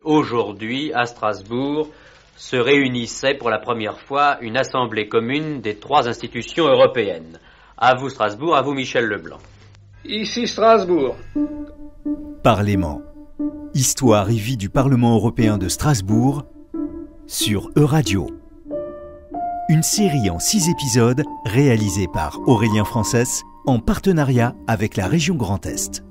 Aujourd'hui, à Strasbourg, se réunissait pour la première fois une assemblée commune des 3 institutions européennes. À vous Strasbourg, à vous Michel Leblanc. Ici Strasbourg. Parlement. Histoire et vie du Parlement européen de Strasbourg sur Euradio. Une série en 6 épisodes réalisée par Aurélien Frances en partenariat avec la région Grand Est.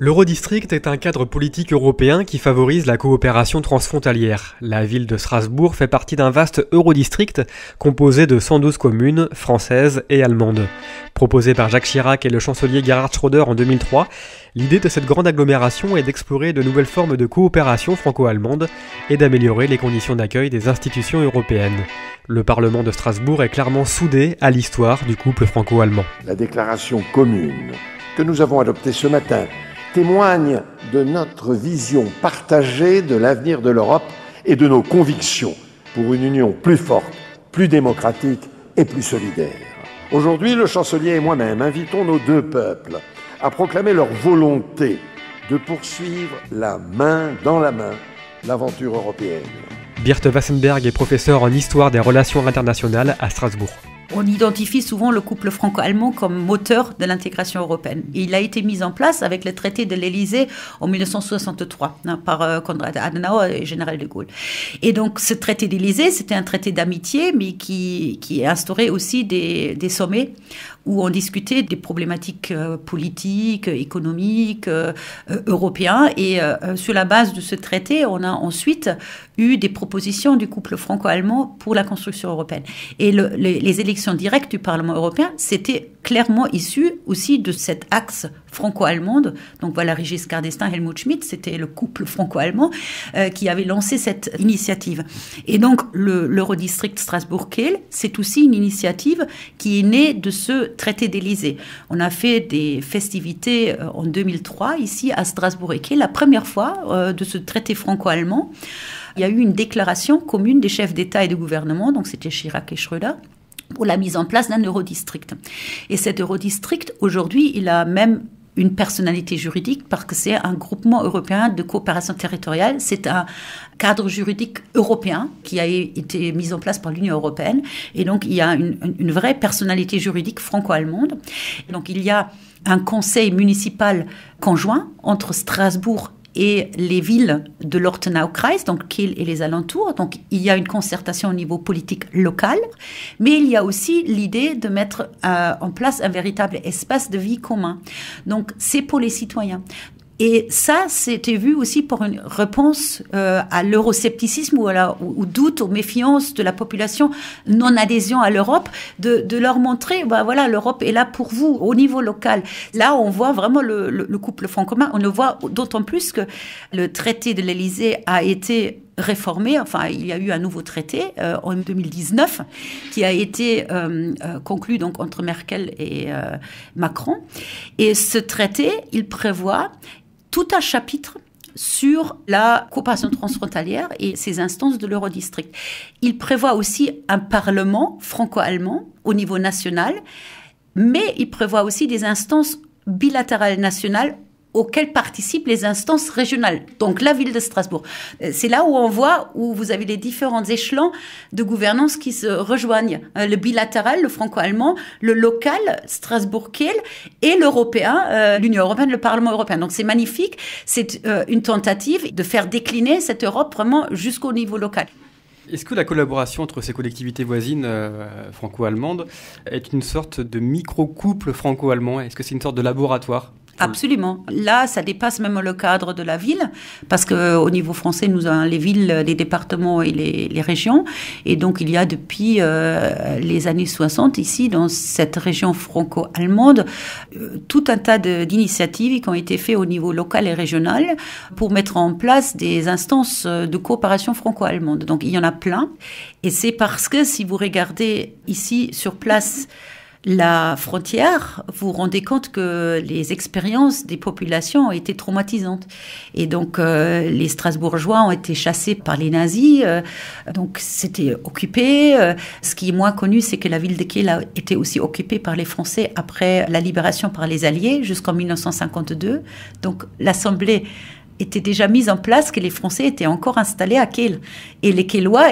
L'Eurodistrict est un cadre politique européen qui favorise la coopération transfrontalière. La ville de Strasbourg fait partie d'un vaste Eurodistrict composé de 112 communes françaises et allemandes. Proposé par Jacques Chirac et le chancelier Gerhard Schröder en 2003, l'idée de cette grande agglomération est d'explorer de nouvelles formes de coopération franco-allemande et d'améliorer les conditions d'accueil des institutions européennes. Le Parlement de Strasbourg est clairement soudé à l'histoire du couple franco-allemand. La déclaration commune que nous avons adoptée ce matin témoigne de notre vision partagée de l'avenir de l'Europe et de nos convictions pour une union plus forte, plus démocratique et plus solidaire. Aujourd'hui, le chancelier et moi-même invitons nos 2 peuples à proclamer leur volonté de poursuivre la main dans la main l'aventure européenne. Birte Wassenberg est professeur en histoire des relations internationales à Strasbourg. On identifie souvent le couple franco-allemand comme moteur de l'intégration européenne. Il a été mis en place avec le traité de l'Élysée en 1963 par Konrad Adenauer et général de Gaulle. Et donc ce traité d'Élysée, c'était un traité d'amitié, mais qui instaurait aussi des sommets où on discutait des problématiques politiques, économiques, européens. Et sur la base de ce traité, on a ensuite eu des propositions du couple franco-allemand pour la construction européenne. Et les élections directes du Parlement européen, c'était clairement issu aussi de cet axe franco-allemande. Donc Valéry Giscard d'Estaing, Helmut Schmidt, c'était le couple franco-allemand qui avait lancé cette initiative. Et donc l'Eurodistrict Strasbourg-Kehl, c'est aussi une initiative qui est née de ce traité d'Élysée. On a fait des festivités en 2003 ici à Strasbourg et Kehl, la première fois de ce traité franco-allemand. Il y a eu une déclaration commune des chefs d'État et de gouvernement, donc c'était Chirac et Schröder, pour la mise en place d'un Eurodistrict. Et cet Eurodistrict, aujourd'hui, il a même une personnalité juridique parce que c'est un groupement européen de coopération territoriale. C'est un cadre juridique européen qui a été mis en place par l'Union européenne. Et donc, il y a une vraie personnalité juridique franco-allemande. Donc, il y a un conseil municipal conjoint entre Strasbourg et les villes de l'Ortenaukreis, donc Kehl et les alentours. Donc, il y a une concertation au niveau politique local, mais il y a aussi l'idée de mettre en place un véritable espace de vie commun. Donc, c'est pour les citoyens. Et ça, c'était vu aussi pour une réponse à l'euroscepticisme ou au doute, aux méfiances de la population, non-adhésion à l'Europe, de leur montrer, voilà, l'Europe est là pour vous, au niveau local. Là, on voit vraiment le couple franco-allemand. On le voit d'autant plus que le traité de l'Élysée a été réformé, enfin, il y a eu un nouveau traité en 2019 qui a été conclu donc entre Merkel et Macron. Et ce traité, il prévoit tout un chapitre sur la coopération transfrontalière et ses instances de l'Eurodistrict. Il prévoit aussi un parlement franco-allemand au niveau national, mais il prévoit aussi des instances bilatérales nationales auxquelles participent les instances régionales, donc la ville de Strasbourg. C'est là où on voit, où vous avez les différents échelons de gouvernance qui se rejoignent. Le bilatéral, le franco-allemand, le local, Strasbourg-Kehl, et l'européen, l'Union européenne, le Parlement européen. Donc c'est magnifique, c'est une tentative de faire décliner cette Europe vraiment jusqu'au niveau local. Est-ce que la collaboration entre ces collectivités voisines franco-allemandes est une sorte de micro-couple franco-allemand ? Est-ce que c'est une sorte de laboratoire ? Absolument. Là, ça dépasse même le cadre de la ville, parce qu'au niveau français, nous avons les villes, les départements et les régions. Et donc, il y a depuis les années 60, ici, dans cette région franco-allemande, tout un tas d'initiatives qui ont été faites au niveau local et régional pour mettre en place des instances de coopération franco-allemande. Donc, il y en a plein. Et c'est parce que, si vous regardez ici, sur place, la frontière, vous vous rendez compte que les expériences des populations ont été traumatisantes. Et donc, les Strasbourgeois ont été chassés par les nazis. Donc, c'était occupé. Ce qui est moins connu, c'est que la ville de Kehl a été aussi occupée par les Français après la libération par les Alliés jusqu'en 1952. Donc, l'Assemblée était déjà mise en place, que les Français étaient encore installés à Kehl. Et les Kehlois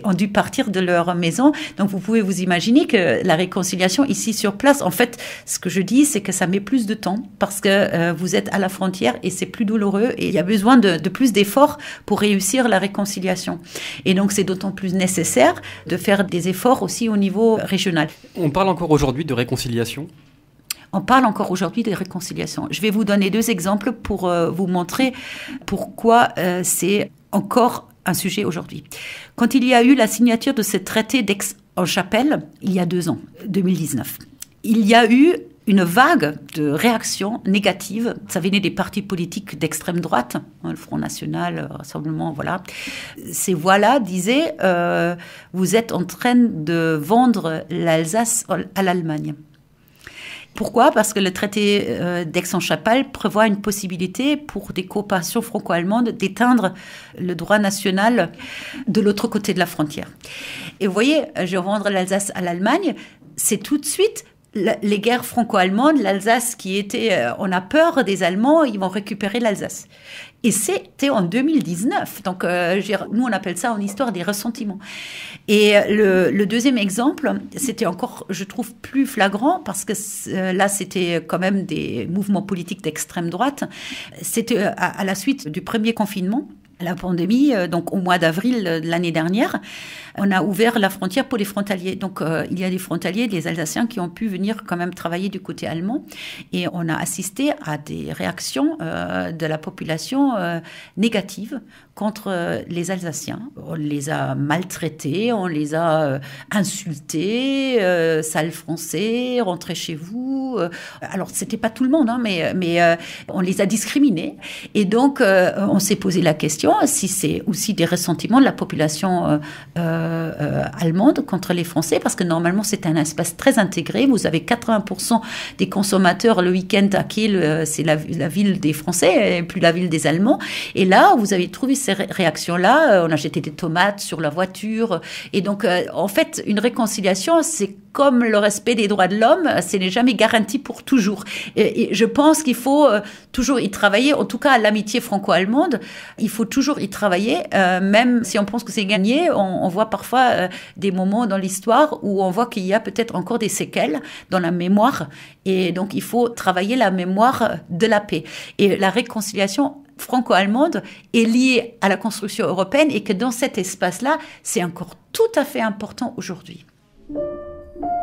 ont dû partir de leur maison. Donc vous pouvez vous imaginer que la réconciliation ici sur place, en fait, ce que je dis, c'est que ça met plus de temps parce que vous êtes à la frontière et c'est plus douloureux et il y a besoin de plus d'efforts pour réussir la réconciliation. Et donc c'est d'autant plus nécessaire de faire des efforts aussi au niveau régional. On parle encore aujourd'hui de réconciliation ? On parle encore aujourd'hui de réconciliation. Je vais vous donner 2 exemples pour vous montrer pourquoi c'est encore un sujet aujourd'hui. Quand il y a eu la signature de ce traité d'Aix-en-Chapelle, il y a 2 ans, 2019, il y a eu une vague de réactions négatives. Ça venait des partis politiques d'extrême droite, le Front National, le Rassemblement, voilà. Ces voix-là disaient vous êtes en train de vendre l'Alsace à l'Allemagne. Pourquoi ? Parce que le traité d'Aix-en-Chapelle prévoit une possibilité pour des coopérations franco-allemandes d'éteindre le droit national de l'autre côté de la frontière. Et vous voyez, je vais vendre l'Alsace à l'Allemagne, c'est tout de suite les guerres franco-allemandes, l'Alsace qui était... on a peur des Allemands, ils vont récupérer l'Alsace. Et c'était en 2019. Donc, nous, on appelle ça en histoire des ressentiments. Et le deuxième exemple, c'était encore, je trouve, plus flagrant parce que là, c'était quand même des mouvements politiques d'extrême droite. C'était à la suite du premier confinement. La pandémie, donc au mois d'avril de l'année dernière, on a ouvert la frontière pour les frontaliers. Donc, il y a des frontaliers, des Alsaciens qui ont pu venir quand même travailler du côté allemand. Et on a assisté à des réactions de la population négatives contre les Alsaciens. On les a maltraités, on les a insultés, sales français, rentrez chez vous. Alors, c'était pas tout le monde, hein, mais on les a discriminés. Et donc, on s'est posé la question si c'est aussi des ressentiments de la population allemande contre les Français, parce que normalement, c'est un espace très intégré. Vous avez 80% des consommateurs le week-end à Kehl, c'est la ville des Français, et plus la ville des Allemands. Et là, vous avez trouvé ces réactions-là. On a jeté des tomates sur la voiture. Et donc, en fait, une réconciliation, c'est comme le respect des droits de l'homme, ce n'est jamais garanti pour toujours. Et je pense qu'il faut toujours y travailler, en tout cas l'amitié franco-allemande, il faut toujours y travailler, même si on pense que c'est gagné, on voit parfois des moments dans l'histoire où on voit qu'il y a peut-être encore des séquelles dans la mémoire, et donc il faut travailler la mémoire de la paix. Et la réconciliation franco-allemande est liée à la construction européenne, et que dans cet espace-là, c'est encore tout à fait important aujourd'hui.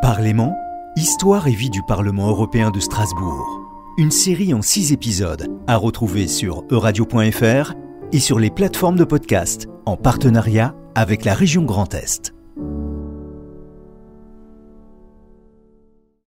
Parlement, Histoire et vie du Parlement européen de Strasbourg. Une série en 6 épisodes à retrouver sur euradio.fr et sur les plateformes de podcast en partenariat avec la région Grand Est.